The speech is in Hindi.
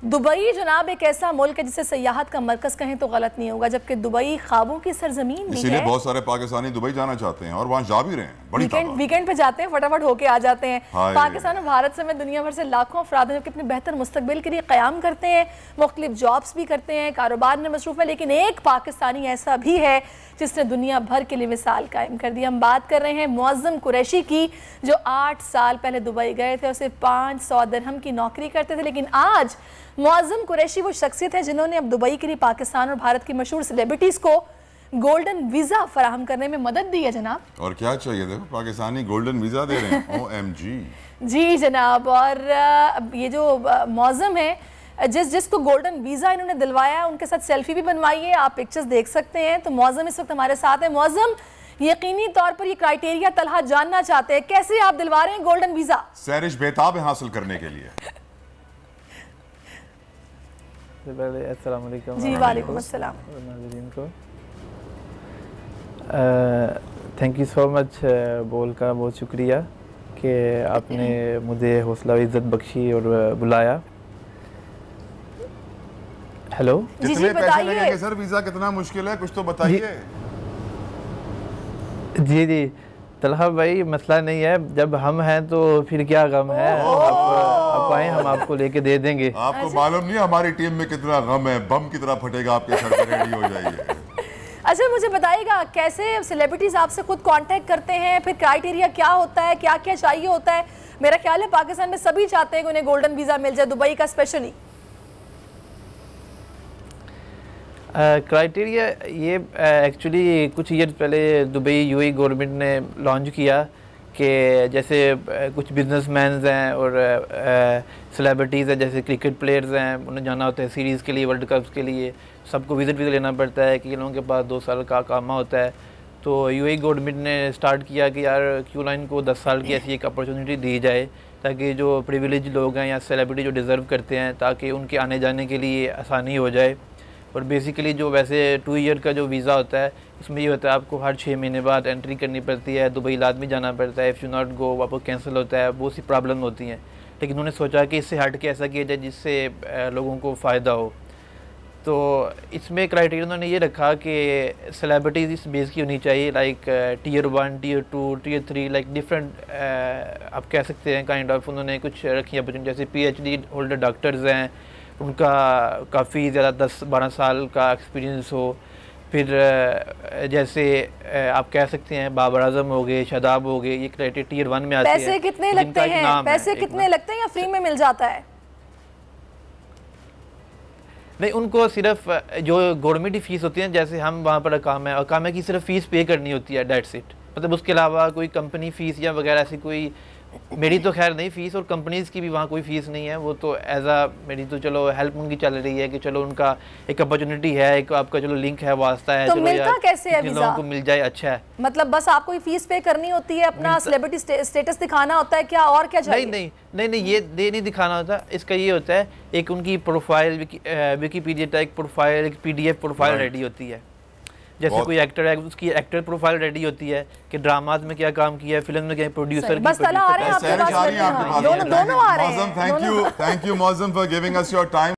दुबई जनाब एक ऐसा मुल्क है जिसे सयाहत का मरकज कहें तो गलत नहीं होगा, जबकि दुबई ख्वाबों की सरजमीन भी इसीलिए है। बहुत सारे पाकिस्तानी दुबई जाना चाहते हैं और वहाँ जा भी रहे हैं। बड़ी वीकेंड पे जाते हैं, फटाफट होके आ जाते हैं। पाकिस्तान और भारत समेत दुनिया भर से लाखों अफराद हैं जो कि अपने बेहतर मुस्तकबिल के लिए क़याम करते हैं, मुख्तलिफ जॉब्स भी करते हैं, कारोबार में मसरूफ़ है। लेकिन एक पाकिस्तानी ऐसा भी है जिसने दुनिया भर के लिए मिसाल कायम कर दी। हम बात कर रहे हैं मुअज़्ज़म कुरैशी की, जो 8 साल पहले दुबई गए थे और सिर्फ 500 दिरहम की नौकरी करते थे। लेकिन आज मुअज़्ज़म कुरैशी वो शख्सियत है जिन्होंने अब दुबई के लिए पाकिस्तान और भारत की मशहूर सेलिब्रिटीज़ को गोल्डन वीज़ा फराहम करने में मदद दी है जनाब। और क्या चाहिए, देखो पाकिस्तानी गोल्डन वीज़ा दे रहे हैं। OMG जी जनाब। और ये जो मुअज़्ज़म है जिसको गोल्डन वीज़ा इन्होंने दिलवाया है, उनके साथ सेल्फी भी बनवाई है, आप पिक्चर्स देख सकते हैं। तो मुअज़्ज़म इस वक्त हमारे साथ है। मुअज़्ज़म, यकीनी तौर पर ये क्राइटेरिया तलहा जानना चाहते हैं, कैसे आप दिलवा रहे हैं गोल्डन वीज़ा? सैरिश बेताब है हासिल करने के लिए। अस्सलाम वालेकुम। जी वालेकुम अस्सलाम। नाज़रीन को थैंक यू सो मच बोल का बहुत शुक्रिया कि आपने मुझे हौसला इज़्ज़त बख्शी और बुलाया। हेलो, कितने पैसे लगेंगे सर? वीज़ा कितना मुश्किल है, कुछ तो बताइए। जी जी तलहा भाई, मसला नहीं है, जब हम हैं तो फिर क्या गम है। आप आए, हम आपको लेके दे देंगे। आपको मालूम नहीं हमारी टीम में कितना गम है, बम की तरह फटेगा आपके सर पे, रेडी हो जाइए। अच्छा मुझे बताइएगा, कैसे सेलिब्रिटीज़ आपसे खुद कांटेक्ट करते हैं, फिर क्राइटेरिया क्या होता है, क्या क्या चाहिए होता है? मेरा ख्याल है पाकिस्तान में सभी चाहते हैं कि उन्हें गोल्डन वीज़ा मिल जाए, दुबई का स्पेशली। क्राइटेरिया ये एक्चुअली कुछ ईयर पहले दुबई UAE गवर्नमेंट ने लॉन्च किया कि जैसे कुछ बिजनेसमैन हैं और सेलिब्रिटीज़ हैं, जैसे क्रिकेट प्लेयर्स हैं, उन्हें जाना होता है सीरीज़ के लिए, वर्ल्ड कप्स के लिए, सबको विज़िट लेना पड़ता है कि इन लोगों के पास 2 साल का कामा होता है। तो UAE गवर्नमेंट ने स्टार्ट किया कि यार क्यों ना इनको 10 साल की ऐसी एक अपॉर्चुनिटी दी जाए, ताकि जो प्रिविलेज लोग हैं या सेलिब्रिटी जो डिज़र्व करते हैं, ताकि उनके आने जाने के लिए आसानी हो जाए। और बेसिकली जो वैसे 2 ईयर का जो वीज़ा होता है, उसमें ये होता है आपको हर 6 महीने बाद एंट्री करनी पड़ती है, दुबई लाजमी जाना पड़ता है, इफ़ यू नॉट गो आपको कैंसिल होता है, बहुत सी प्रॉब्लम होती हैं। लेकिन उन्होंने सोचा कि इससे हट के ऐसा किया जाए जिससे लोगों को फ़ायदा हो। तो इसमें क्राइटेरिया उन्होंने ये रखा कि सेलिब्रिटीज़ इस बेस की होनी चाहिए, like Tier 1, Tier 2, Tier 3, like different आप कह सकते हैं काइंड ऑफ। उन्होंने कुछ रखी अपॉर्चुनिटी, जैसे PhD होल्डर डॉक्टर्स हैं, उनका काफ़ी ज़्यादा 10-12 साल का एक्सपीरियंस हो। फिर जैसे आप कह सकते हैं बाबर आजम हो गए, शादाब हो गए, ये क्राइटेरिया Tier 1 में आते हैं। पैसे कितने लगते हैं? पैसे कितने लगते हैं या फ्री में मिल जाता है? नहीं, उनको सिर्फ जो गवर्नमेंट की फ़ीस होती है, जैसे हम वहाँ पर अकामा की सिर्फ फ़ीस पे करनी होती है, डेट्स इट। मतलब उसके अलावा कोई कंपनी फ़ीस या वगैरह ऐसी कोई, मेरी तो खैर नहीं फ़ीस, और कंपनीज़ की भी वहाँ कोई फ़ीस नहीं है। वो तो एज आ मेरी तो चलो हेल्प उनकी चल रही है कि चलो उनका एक अपॉर्चुनिटी है, एक आपका चलो लिंक है, वास्ता है, तो चलो मिलता कैसे है वीज़ा? लोगों को मिल जाए, अच्छा है। मतलब बस आपको फ़ीस पे करनी होती है, अपना सेलिब्रिटी स्टेटस दिखाना होता है, क्या और क्या चाहिए? नहीं, ये नहीं दिखाना होता। इसका ये होता है, एक उनकी प्रोफाइल, विकीपीडिया का एक प्रोफाइल, एक PDF प्रोफाइल रेडी होती है। जैसे कोई एक्टर है, उसकी एक्टर प्रोफाइल रेडी होती है कि ड्रामाज में क्या काम किया है, फिल्म में क्या, प्रोड्यूसर बस तला आ रहे हैं आपके पास, दोनों आ रहे हैं। Thank you Muazzam for giving us your time.